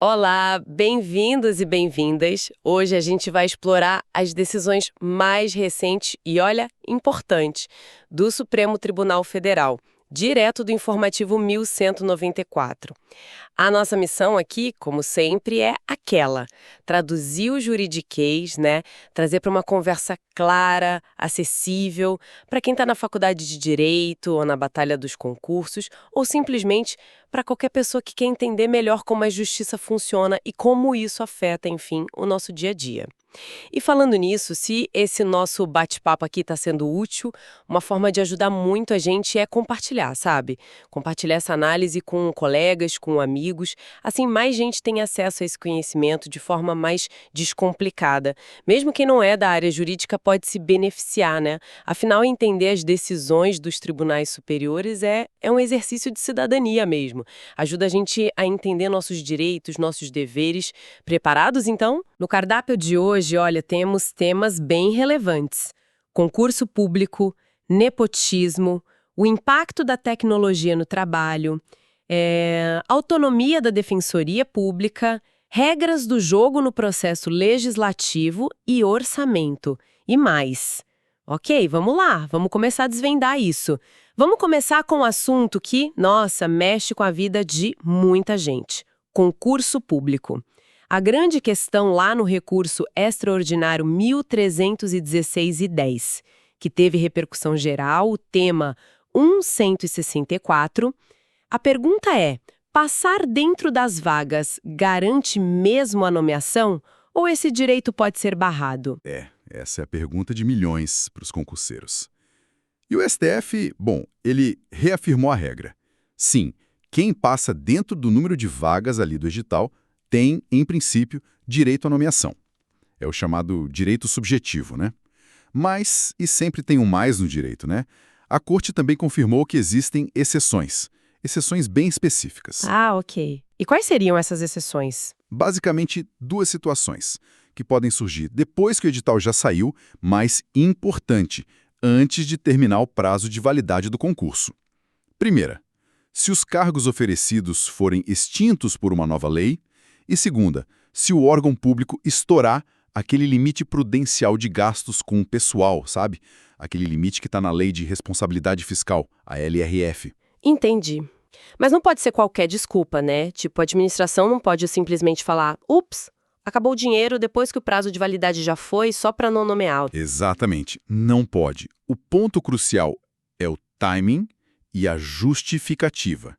Olá, bem-vindos e bem-vindas. Hoje a gente vai explorar as decisões mais recentes e, olha, importantes do Supremo Tribunal Federal, direto do informativo 1194. A nossa missão aqui, como sempre, é aquela: traduzir o juridiquês, né? Trazer para uma conversa clara, acessível, para quem está na faculdade de Direito ou na batalha dos concursos, ou simplesmente para qualquer pessoa que quer entender melhor como a justiça funciona e como isso afeta, enfim, o nosso dia a dia. E falando nisso, se esse nosso bate-papo aqui está sendo útil, uma forma de ajudar muito a gente é compartilhar, sabe? Compartilhar essa análise com colegas, com amigos, assim mais gente tem acesso a esse conhecimento de forma mais descomplicada. Mesmo quem não é da área jurídica pode se beneficiar, né? Afinal, entender as decisões dos tribunais superiores é um exercício de cidadania mesmo. Ajuda a gente a entender nossos direitos, nossos deveres. Preparados, então? No cardápio de hoje, olha, temos temas bem relevantes: concurso público, nepotismo, o impacto da tecnologia no trabalho, autonomia da defensoria pública, regras do jogo no processo legislativo e orçamento, e mais. Ok, vamos lá, vamos começar a desvendar isso. Vamos começar com um assunto que, nossa, mexe com a vida de muita gente: concurso público. A grande questão lá no recurso extraordinário 1316/10, que teve repercussão geral, o tema 1164, a pergunta é: passar dentro das vagas garante mesmo a nomeação ou esse direito pode ser barrado? Essa é a pergunta de milhões para os concurseiros. E o STF, bom, ele reafirmou a regra. Sim, quem passa dentro do número de vagas ali do edital tem, em princípio, direito à nomeação. É o chamado direito subjetivo, né? Mas, e sempre tem um mais no direito, né? A Corte também confirmou que existem exceções bem específicas. Ah, ok. E quais seriam essas exceções? Basicamente, duas situações que podem surgir depois que o edital já saiu, mas importante, antes de terminar o prazo de validade do concurso. Primeira, se os cargos oferecidos forem extintos por uma nova lei. E segunda, se o órgão público estourar aquele limite prudencial de gastos com o pessoal, sabe? Aquele limite que está na Lei de Responsabilidade Fiscal, a LRF. Entendi. Mas não pode ser qualquer desculpa, né? Tipo, a administração não pode simplesmente falar: ups, acabou o dinheiro depois que o prazo de validade já foi, só para não nomear. Exatamente, não pode. O ponto crucial é o timing e a justificativa.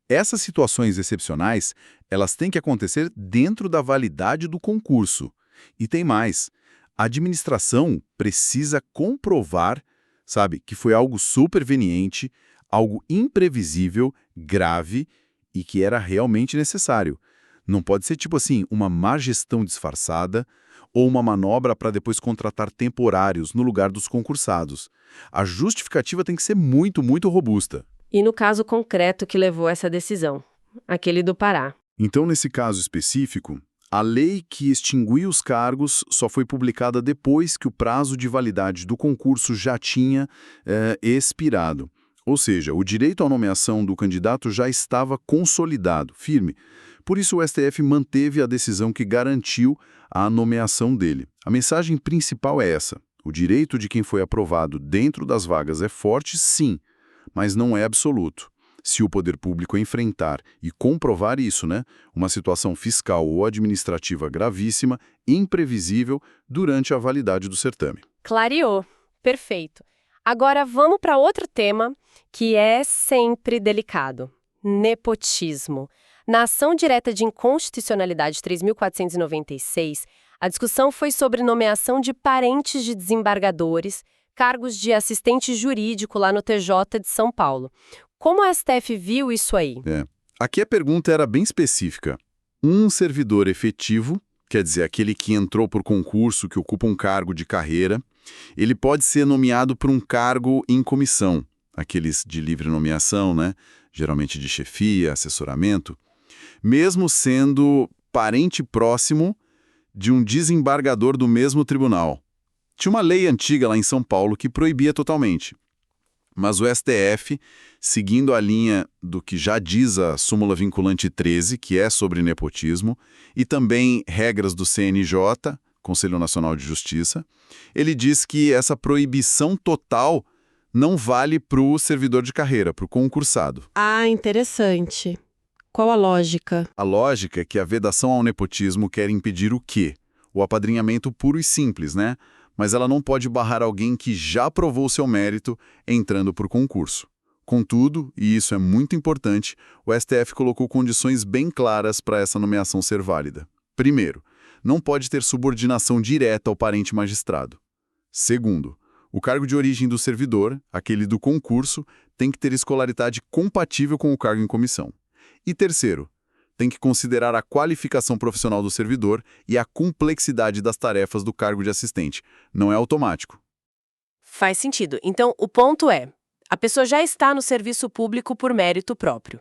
Essas situações excepcionais, elas têm que acontecer dentro da validade do concurso. E tem mais, a administração precisa comprovar, sabe, que foi algo superveniente, algo imprevisível, grave e que era realmente necessário. Não pode ser tipo assim, uma má gestão disfarçada ou uma manobra para depois contratar temporários no lugar dos concursados. A justificativa tem que ser muito, muito robusta. E no caso concreto que levou essa decisão, aquele do Pará. Então, nesse caso específico, a lei que extinguiu os cargos só foi publicada depois que o prazo de validade do concurso já tinha expirado. Ou seja, o direito à nomeação do candidato já estava consolidado, firme. Por isso, o STF manteve a decisão que garantiu a nomeação dele. A mensagem principal é essa: o direito de quem foi aprovado dentro das vagas é forte, sim, mas não é absoluto. Se o poder público enfrentar e comprovar isso, né, uma situação fiscal ou administrativa gravíssima, imprevisível, durante a validade do certame. Clareou. Perfeito. Agora vamos para outro tema que é sempre delicado: nepotismo. Na ação direta de inconstitucionalidade 3.496, a discussão foi sobre nomeação de parentes de desembargadores, cargos de assistente jurídico lá no TJ de São Paulo. Como a STF viu isso aí? Aqui a pergunta era bem específica. Um servidor efetivo, quer dizer, aquele que entrou por concurso, que ocupa um cargo de carreira, ele pode ser nomeado por um cargo em comissão, aqueles de livre nomeação, né? Geralmente de chefia, assessoramento, mesmo sendo parente próximo de um desembargador do mesmo tribunal. Tinha uma lei antiga lá em São Paulo que proibia totalmente. Mas o STF, seguindo a linha do que já diz a súmula vinculante 13, que é sobre nepotismo, e também regras do CNJ, Conselho Nacional de Justiça, ele diz que essa proibição total não vale para o servidor de carreira, para o concursado. Ah, interessante. Qual a lógica? A lógica é que a vedação ao nepotismo quer impedir o quê? O apadrinhamento puro e simples, né? Mas ela não pode barrar alguém que já provou seu mérito entrando por concurso. Contudo, e isso é muito importante, o STF colocou condições bem claras para essa nomeação ser válida. Primeiro, não pode ter subordinação direta ao parente magistrado. Segundo, o cargo de origem do servidor, aquele do concurso, tem que ter escolaridade compatível com o cargo em comissão. E terceiro, tem que considerar a qualificação profissional do servidor e a complexidade das tarefas do cargo de assistente. Não é automático. Faz sentido. Então, o ponto é, a pessoa já está no serviço público por mérito próprio.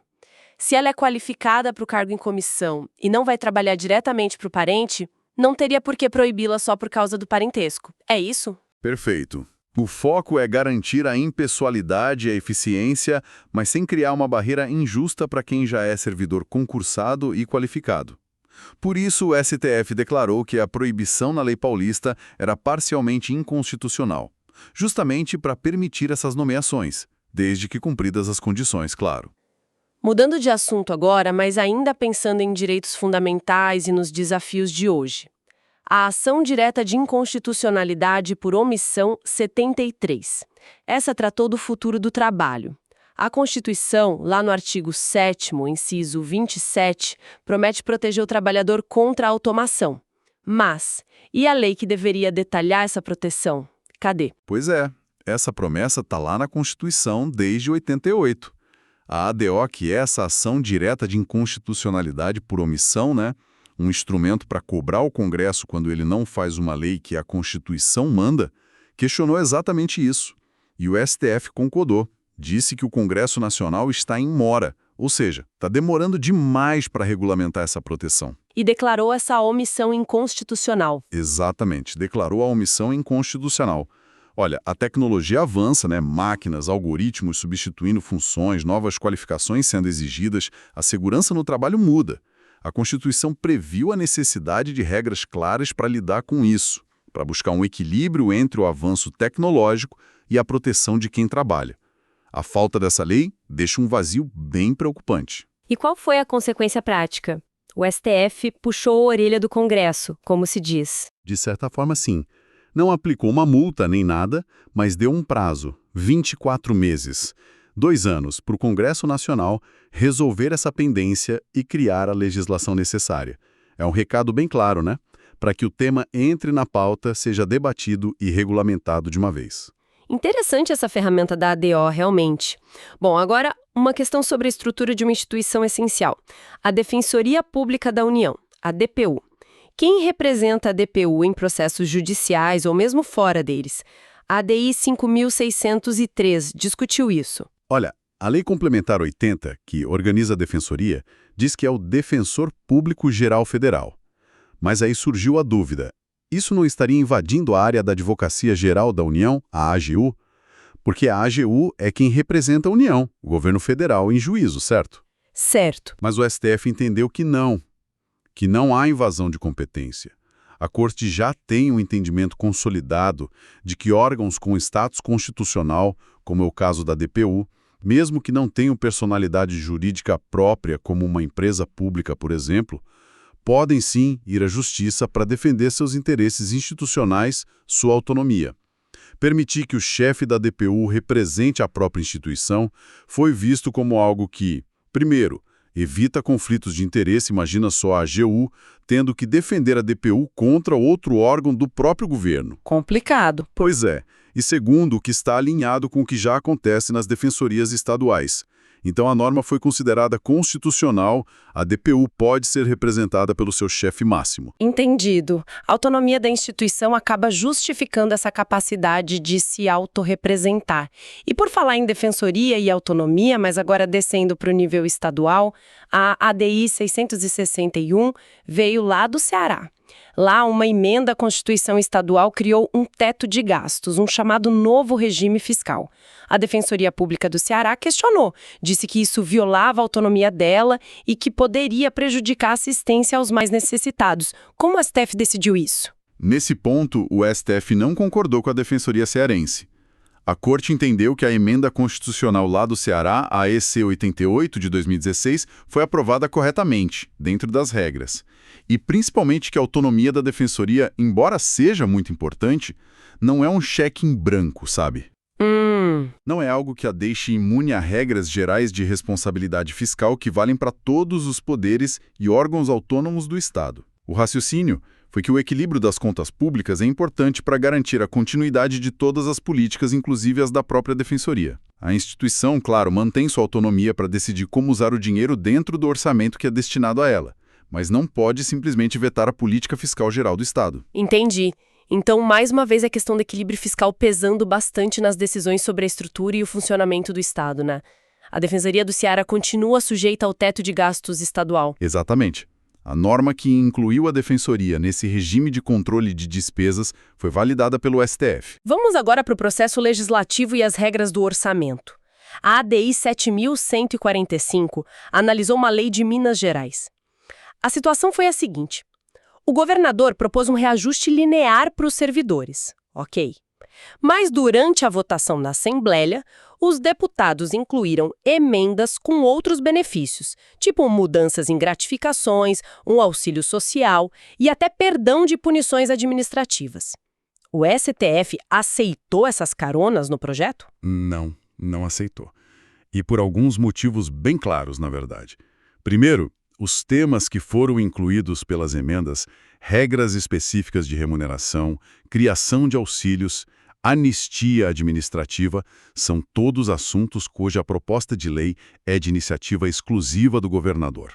Se ela é qualificada para o cargo em comissão e não vai trabalhar diretamente para o parente, não teria por que proibi-la só por causa do parentesco. É isso? Perfeito. O foco é garantir a impessoalidade e a eficiência, mas sem criar uma barreira injusta para quem já é servidor concursado e qualificado. Por isso, o STF declarou que a proibição na lei paulista era parcialmente inconstitucional, justamente para permitir essas nomeações, desde que cumpridas as condições, claro. Mudando de assunto agora, mas ainda pensando em direitos fundamentais e nos desafios de hoje. A ação direta de inconstitucionalidade por omissão 73. Essa tratou do futuro do trabalho. A Constituição, lá no artigo 7º, inciso 27, promete proteger o trabalhador contra a automação. Mas, e a lei que deveria detalhar essa proteção? Cadê? Pois é, essa promessa está lá na Constituição desde 88. A ADO, que é essa ação direta de inconstitucionalidade por omissão, né? Um instrumento para cobrar o Congresso quando ele não faz uma lei que a Constituição manda, questionou exatamente isso. E o STF concordou, disse que o Congresso Nacional está em mora, ou seja, está demorando demais para regulamentar essa proteção. E declarou essa omissão inconstitucional. Exatamente, declarou a omissão inconstitucional. Olha, a tecnologia avança, né? Máquinas, algoritmos substituindo funções, novas qualificações sendo exigidas, a segurança no trabalho muda. A Constituição previu a necessidade de regras claras para lidar com isso, para buscar um equilíbrio entre o avanço tecnológico e a proteção de quem trabalha. A falta dessa lei deixa um vazio bem preocupante. E qual foi a consequência prática? O STF puxou a orelha do Congresso, como se diz. De certa forma, sim. Não aplicou uma multa nem nada, mas deu um prazo, 24 meses. 2 anos para o Congresso Nacional resolver essa pendência e criar a legislação necessária. É um recado bem claro, né? Para que o tema entre na pauta, seja debatido e regulamentado de uma vez. Interessante essa ferramenta da ADO, realmente. Bom, agora uma questão sobre a estrutura de uma instituição essencial. A Defensoria Pública da União, a DPU. Quem representa a DPU em processos judiciais ou mesmo fora deles? A ADI 5.603 discutiu isso. Olha, a Lei Complementar 80, que organiza a Defensoria, diz que é o Defensor Público Geral Federal. Mas aí surgiu a dúvida. Isso não estaria invadindo a área da Advocacia Geral da União, a AGU? Porque a AGU é quem representa a União, o governo federal, em juízo, certo? Certo. Mas o STF entendeu que não há invasão de competência. A Corte já tem um entendimento consolidado de que órgãos com status constitucional, como é o caso da DPU, mesmo que não tenham personalidade jurídica própria, como uma empresa pública, por exemplo, podem sim ir à justiça para defender seus interesses institucionais, sua autonomia. Permitir que o chefe da DPU represente a própria instituição foi visto como algo que, primeiro, evita conflitos de interesse, imagina só a AGU, tendo que defender a DPU contra outro órgão do próprio governo. Complicado. Pois é. E segundo, que está alinhado com o que já acontece nas defensorias estaduais. Então a norma foi considerada constitucional, a DPU pode ser representada pelo seu chefe máximo. Entendido. A autonomia da instituição acaba justificando essa capacidade de se autorrepresentar. E por falar em defensoria e autonomia, mas agora descendo para o nível estadual, a ADI 661 veio lá do Ceará. Lá, uma emenda à Constituição Estadual criou um teto de gastos, um chamado novo regime fiscal. A Defensoria Pública do Ceará questionou, disse que isso violava a autonomia dela e que poderia prejudicar a assistência aos mais necessitados. Como o STF decidiu isso? Nesse ponto, o STF não concordou com a Defensoria Cearense. A Corte entendeu que a emenda constitucional lá do Ceará, a EC 88 de 2016, foi aprovada corretamente, dentro das regras. E principalmente que a autonomia da Defensoria, embora seja muito importante, não é um cheque em branco, sabe? Não é algo que a deixe imune a regras gerais de responsabilidade fiscal que valem para todos os poderes e órgãos autônomos do Estado. O raciocínio foi que o equilíbrio das contas públicas é importante para garantir a continuidade de todas as políticas, inclusive as da própria Defensoria. A instituição, claro, mantém sua autonomia para decidir como usar o dinheiro dentro do orçamento que é destinado a ela, mas não pode simplesmente vetar a política fiscal geral do Estado. Entendi. Então, mais uma vez, a questão do equilíbrio fiscal pesando bastante nas decisões sobre a estrutura e o funcionamento do Estado, né? A Defensoria do Ceará continua sujeita ao teto de gastos estadual. Exatamente. A norma que incluiu a Defensoria nesse regime de controle de despesas foi validada pelo STF. Vamos agora para o processo legislativo e as regras do orçamento. A ADI 7145 analisou uma lei de Minas Gerais. A situação foi a seguinte. O governador propôs um reajuste linear para os servidores. Ok. Mas durante a votação na Assembleia, os deputados incluíram emendas com outros benefícios, tipo mudanças em gratificações, um auxílio social e até perdão de punições administrativas. O STF aceitou essas caronas no projeto? Não aceitou. E por alguns motivos bem claros, na verdade. Primeiro, os temas que foram incluídos pelas emendas, regras específicas de remuneração, criação de auxílios, anistia administrativa, são todos assuntos cuja proposta de lei é de iniciativa exclusiva do governador.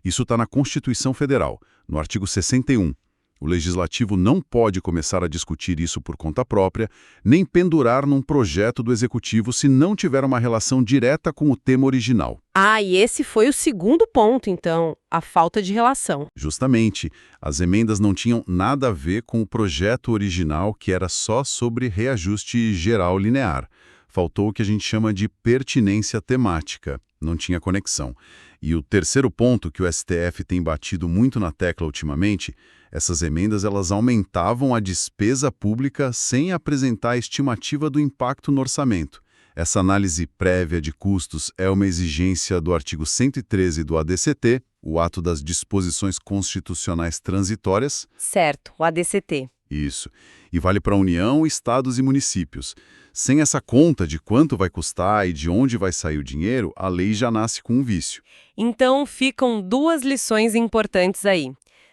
Isso está na Constituição Federal, no artigo 61. O Legislativo não pode começar a discutir isso por conta própria, nem pendurar num projeto do Executivo se não tiver uma relação direta com o tema original. E esse foi o segundo ponto, então, a falta de relação. Justamente, as emendas não tinham nada a ver com o projeto original, que era só sobre reajuste geral linear. Faltou o que a gente chama de pertinência temática, não tinha conexão. E o terceiro ponto que o STF tem batido muito na tecla ultimamente, essas emendas elas aumentavam a despesa pública sem apresentar a estimativa do impacto no orçamento. Essa análise prévia de custos é uma exigência do artigo 113 do ADCT, o Ato das Disposições Constitucionais Transitórias. Certo, o ADCT. Isso. E vale para a União, estados e municípios. Sem essa conta de quanto vai custar e de onde vai sair o dinheiro, a lei já nasce com um vício. Então, ficam duas lições importantes aí.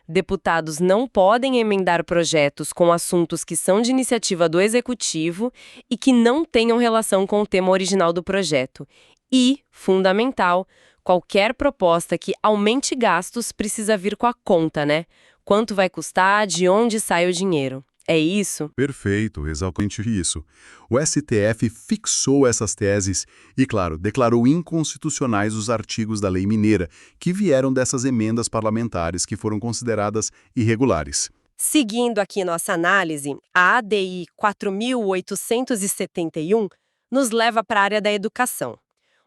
Deputados não podem emendar projetos com assuntos que são de iniciativa do Executivo e que não tenham relação com o tema original do projeto. E, fundamental, qualquer proposta que aumente gastos precisa vir com a conta, né? Quanto vai custar, de onde sai o dinheiro. É isso? Perfeito, exatamente isso. O STF fixou essas teses e, claro, declarou inconstitucionais os artigos da Lei Mineira, que vieram dessas emendas parlamentares que foram consideradas irregulares. Seguindo aqui nossa análise, a ADI 4871 nos leva para a área da educação.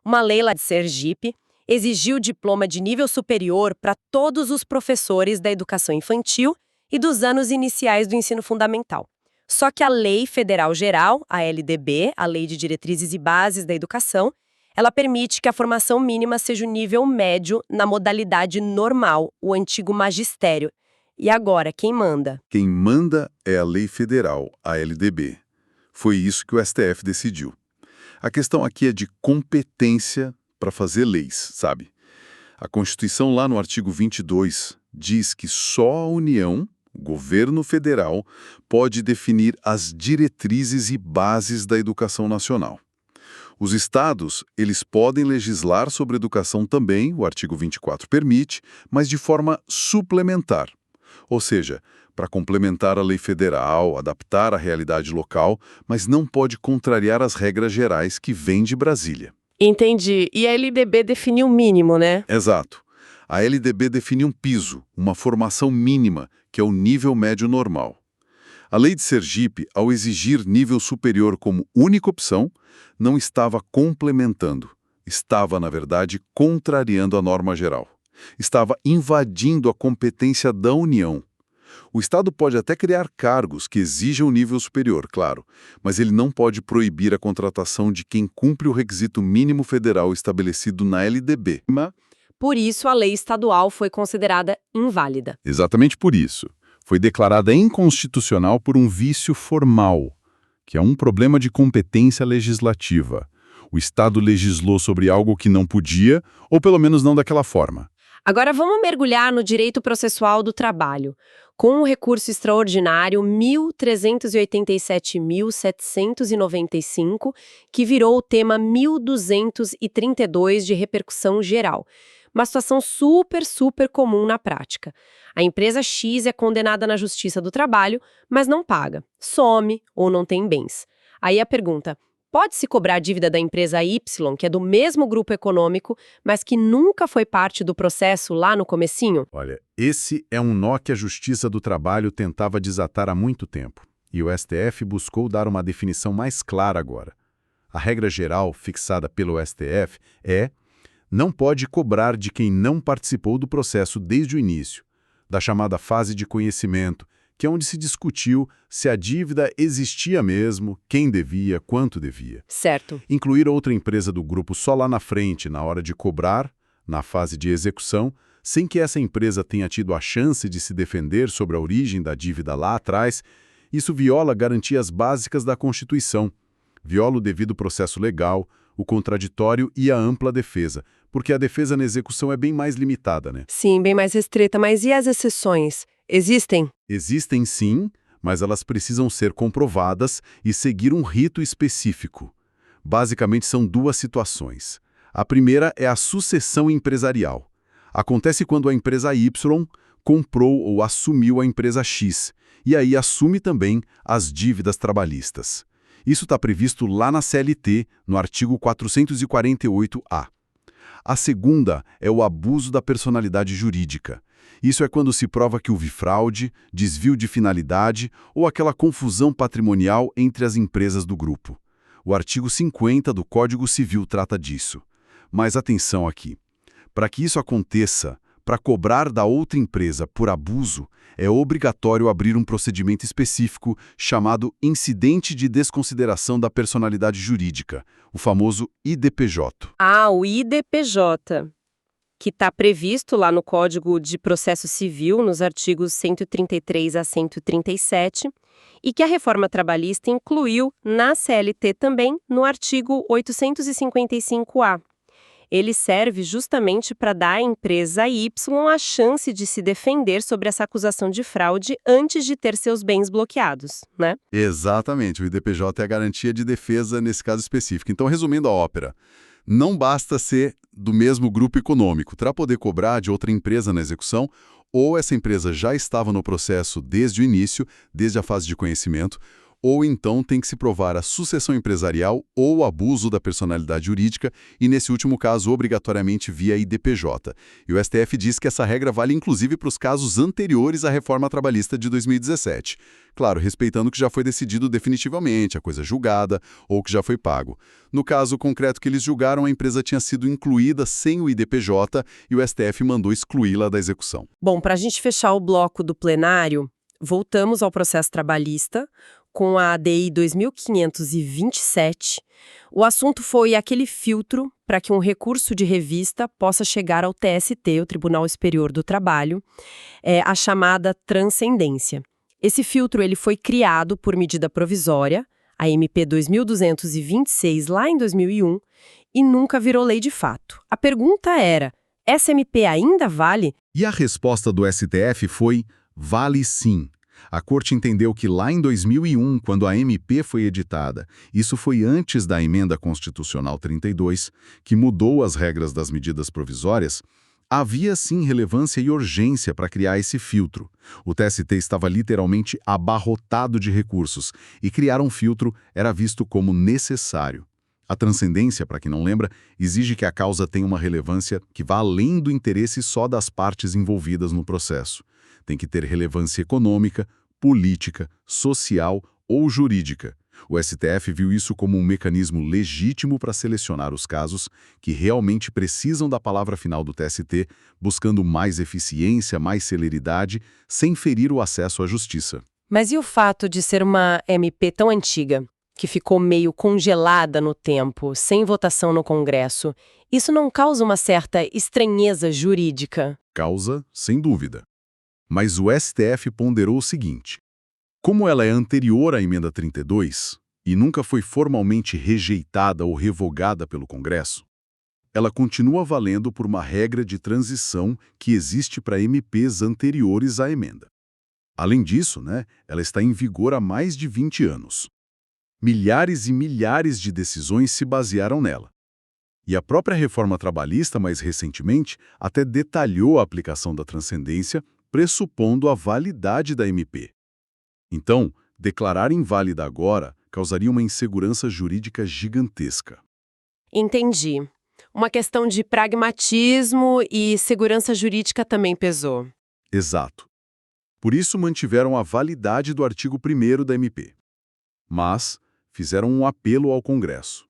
Uma lei lá de Sergipe exigiu diploma de nível superior para todos os professores da educação infantil e dos anos iniciais do ensino fundamental. Só que a Lei Federal Geral, a LDB, a Lei de Diretrizes e Bases da Educação, ela permite que a formação mínima seja o nível médio na modalidade normal, o antigo magistério. E agora, quem manda? Quem manda é a Lei Federal, a LDB. Foi isso que o STF decidiu. A questão aqui é de competência para fazer leis, sabe? A Constituição, lá no artigo 22, diz que só a União, o governo federal, pode definir as diretrizes e bases da educação nacional. Os estados, eles podem legislar sobre educação também, o artigo 24 permite, mas de forma suplementar. Ou seja, para complementar a lei federal, adaptar a realidade local, mas não pode contrariar as regras gerais que vêm de Brasília. Entendi. E a LDB definiu o mínimo, né? Exato. A LDB define um piso, uma formação mínima, que é o nível médio normal. A lei de Sergipe, ao exigir nível superior como única opção, não estava complementando. Estava, na verdade, contrariando a norma geral. Estava invadindo a competência da União. O Estado pode até criar cargos que exijam nível superior, claro, mas ele não pode proibir a contratação de quem cumpre o requisito mínimo federal estabelecido na LDB. Por isso, a lei estadual foi considerada inválida. Exatamente por isso. Foi declarada inconstitucional por um vício formal, que é um problema de competência legislativa. O Estado legislou sobre algo que não podia, ou pelo menos não daquela forma. Agora vamos mergulhar no direito processual do trabalho, com o recurso extraordinário 1387.795, que virou o tema 1232 de repercussão geral. Uma situação super comum na prática. A empresa X é condenada na Justiça do Trabalho, mas não paga, some ou não tem bens. Aí a pergunta: pode-se cobrar a dívida da empresa Y, que é do mesmo grupo econômico, mas que nunca foi parte do processo lá no comecinho? Olha, esse é um nó que a Justiça do Trabalho tentava desatar há muito tempo, e o STF buscou dar uma definição mais clara agora. A regra geral fixada pelo STF é: não pode cobrar de quem não participou do processo desde o início, da chamada fase de conhecimento, que é onde se discutiu se a dívida existia mesmo, quem devia, quanto devia. Certo. Incluir outra empresa do grupo só lá na frente, na hora de cobrar, na fase de execução, sem que essa empresa tenha tido a chance de se defender sobre a origem da dívida lá atrás, isso viola garantias básicas da Constituição, viola o devido processo legal, o contraditório e a ampla defesa, porque a defesa na execução é bem mais limitada, né? Sim, bem mais restrita, mas e as exceções? Existem? Existem sim, mas elas precisam ser comprovadas e seguir um rito específico. Basicamente são duas situações. A primeira é a sucessão empresarial. Acontece quando a empresa Y comprou ou assumiu a empresa X, e aí assume também as dívidas trabalhistas. Isso está previsto lá na CLT, no artigo 448-A. A segunda é o abuso da personalidade jurídica. Isso é quando se prova que houve fraude, desvio de finalidade ou aquela confusão patrimonial entre as empresas do grupo. O artigo 50 do Código Civil trata disso. Mas atenção aqui. Para que isso aconteça, para cobrar da outra empresa por abuso, é obrigatório abrir um procedimento específico chamado Incidente de Desconsideração da Personalidade Jurídica, o famoso IDPJ. Ah, o IDPJ, que está previsto lá no Código de Processo Civil, nos artigos 133 a 137, e que a reforma trabalhista incluiu na CLT também no artigo 855-A. Ele serve justamente para dar à empresa Y a chance de se defender sobre essa acusação de fraude antes de ter seus bens bloqueados, né? Exatamente, o IDPJ é a garantia de defesa nesse caso específico. Então, resumindo a ópera, não basta ser do mesmo grupo econômico para poder cobrar de outra empresa na execução, ou essa empresa já estava no processo desde o início, desde a fase de conhecimento, ou então tem que se provar a sucessão empresarial ou o abuso da personalidade jurídica, e nesse último caso, obrigatoriamente via IDPJ. E o STF diz que essa regra vale inclusive para os casos anteriores à reforma trabalhista de 2017. Claro, respeitando o que já foi decidido definitivamente, a coisa julgada ou que já foi pago. No caso concreto que eles julgaram, a empresa tinha sido incluída sem o IDPJ e o STF mandou excluí-la da execução. Bom, para a gente fechar o bloco do plenário, voltamos ao processo trabalhista, com a ADI 2527, o assunto foi aquele filtro para que um recurso de revista possa chegar ao TST, o Tribunal Superior do Trabalho, a chamada transcendência. Esse filtro ele foi criado por medida provisória, a MP 2226, lá em 2001, e nunca virou lei de fato. A pergunta era, essa MP ainda vale? E a resposta do STF foi: vale sim. A Corte entendeu que lá em 2001, quando a MP foi editada, isso foi antes da Emenda Constitucional 32, que mudou as regras das medidas provisórias, havia sim relevância e urgência para criar esse filtro. O TST estava literalmente abarrotado de recursos, e criar um filtro era visto como necessário. A transcendência, para quem não lembra, exige que a causa tenha uma relevância que vá além do interesse só das partes envolvidas no processo. Tem que ter relevância econômica, política, social ou jurídica. O STF viu isso como um mecanismo legítimo para selecionar os casos que realmente precisam da palavra final do TST, buscando mais eficiência, mais celeridade, sem ferir o acesso à justiça. Mas e o fato de ser uma MP tão antiga, que ficou meio congelada no tempo, sem votação no Congresso? Isso não causa uma certa estranheza jurídica? Causa, sem dúvida. Mas o STF ponderou o seguinte: como ela é anterior à Emenda 32 e nunca foi formalmente rejeitada ou revogada pelo Congresso, ela continua valendo por uma regra de transição que existe para MPs anteriores à emenda. Além disso, ela está em vigor há mais de 20 anos. Milhares e milhares de decisões se basearam nela. E a própria reforma trabalhista, mais recentemente, até detalhou a aplicação da transcendência, pressupondo a validade da MP. Então, declarar inválida agora causaria uma insegurança jurídica gigantesca. Entendi. Uma questão de pragmatismo e segurança jurídica também pesou. Exato. Por isso mantiveram a validade do artigo 1º da MP. Mas fizeram um apelo ao Congresso.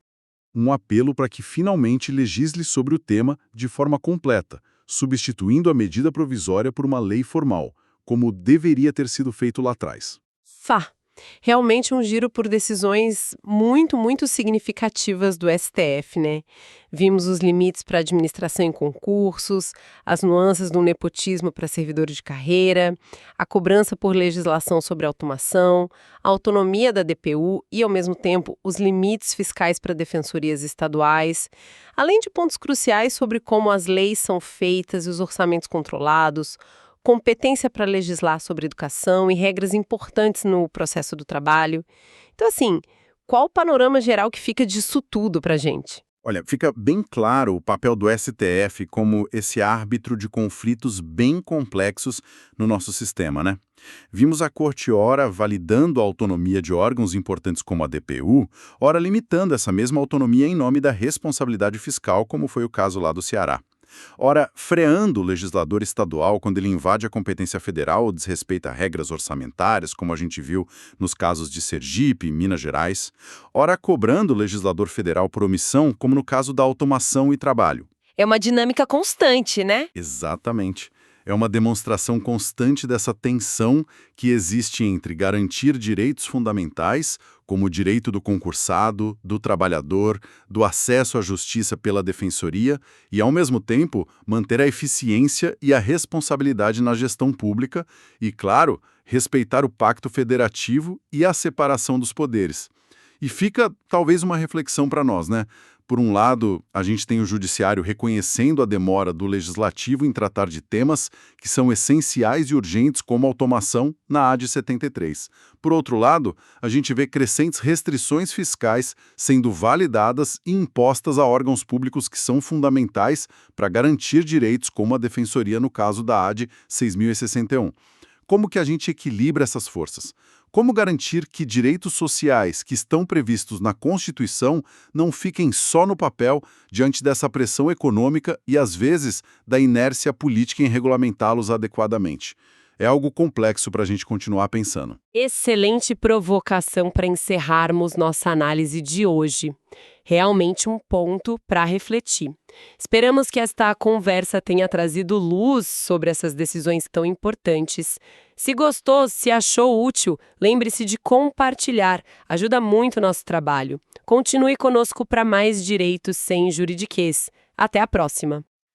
Um apelo para que finalmente legisle sobre o tema de forma completa, substituindo a medida provisória por uma lei formal, como deveria ter sido feito lá atrás. Realmente um giro por decisões muito significativas do STF, né? Vimos os limites para administração em concursos, as nuances do nepotismo para servidores de carreira, a cobrança por legislação sobre automação, a autonomia da DPU e, ao mesmo tempo, os limites fiscais para defensorias estaduais, além de pontos cruciais sobre como as leis são feitas e os orçamentos controlados, competência para legislar sobre educação e regras importantes no processo do trabalho. Então, assim, qual o panorama geral que fica disso tudo para a gente? Olha, fica bem claro o papel do STF como esse árbitro de conflitos bem complexos no nosso sistema, né? Vimos a Corte ora validando a autonomia de órgãos importantes como a DPU, ora limitando essa mesma autonomia em nome da responsabilidade fiscal, como foi o caso lá do Ceará. Ora, freando o legislador estadual quando ele invade a competência federal ou desrespeita regras orçamentárias, como a gente viu nos casos de Sergipe e Minas Gerais. Ora, cobrando o legislador federal por omissão, como no caso da automação e trabalho. É uma dinâmica constante, né? Exatamente. É uma demonstração constante dessa tensão que existe entre garantir direitos fundamentais, como o direito do concursado, do trabalhador, do acesso à justiça pela defensoria, e, ao mesmo tempo, manter a eficiência e a responsabilidade na gestão pública e, claro, respeitar o pacto federativo e a separação dos poderes. E fica, talvez, uma reflexão para nós, né? Por um lado, a gente tem o judiciário reconhecendo a demora do legislativo em tratar de temas que são essenciais e urgentes como a automação na AD 73. Por outro lado, a gente vê crescentes restrições fiscais sendo validadas e impostas a órgãos públicos que são fundamentais para garantir direitos como a defensoria no caso da AD 6061. Como que a gente equilibra essas forças? Como garantir que direitos sociais que estão previstos na Constituição não fiquem só no papel diante dessa pressão econômica e, às vezes, da inércia política em regulamentá-los adequadamente? É algo complexo para a gente continuar pensando. Excelente provocação para encerrarmos nossa análise de hoje. Realmente um ponto para refletir. Esperamos que esta conversa tenha trazido luz sobre essas decisões tão importantes. Se gostou, se achou útil, lembre-se de compartilhar. Ajuda muito o nosso trabalho. Continue conosco para mais direitos sem juridiquês. Até a próxima!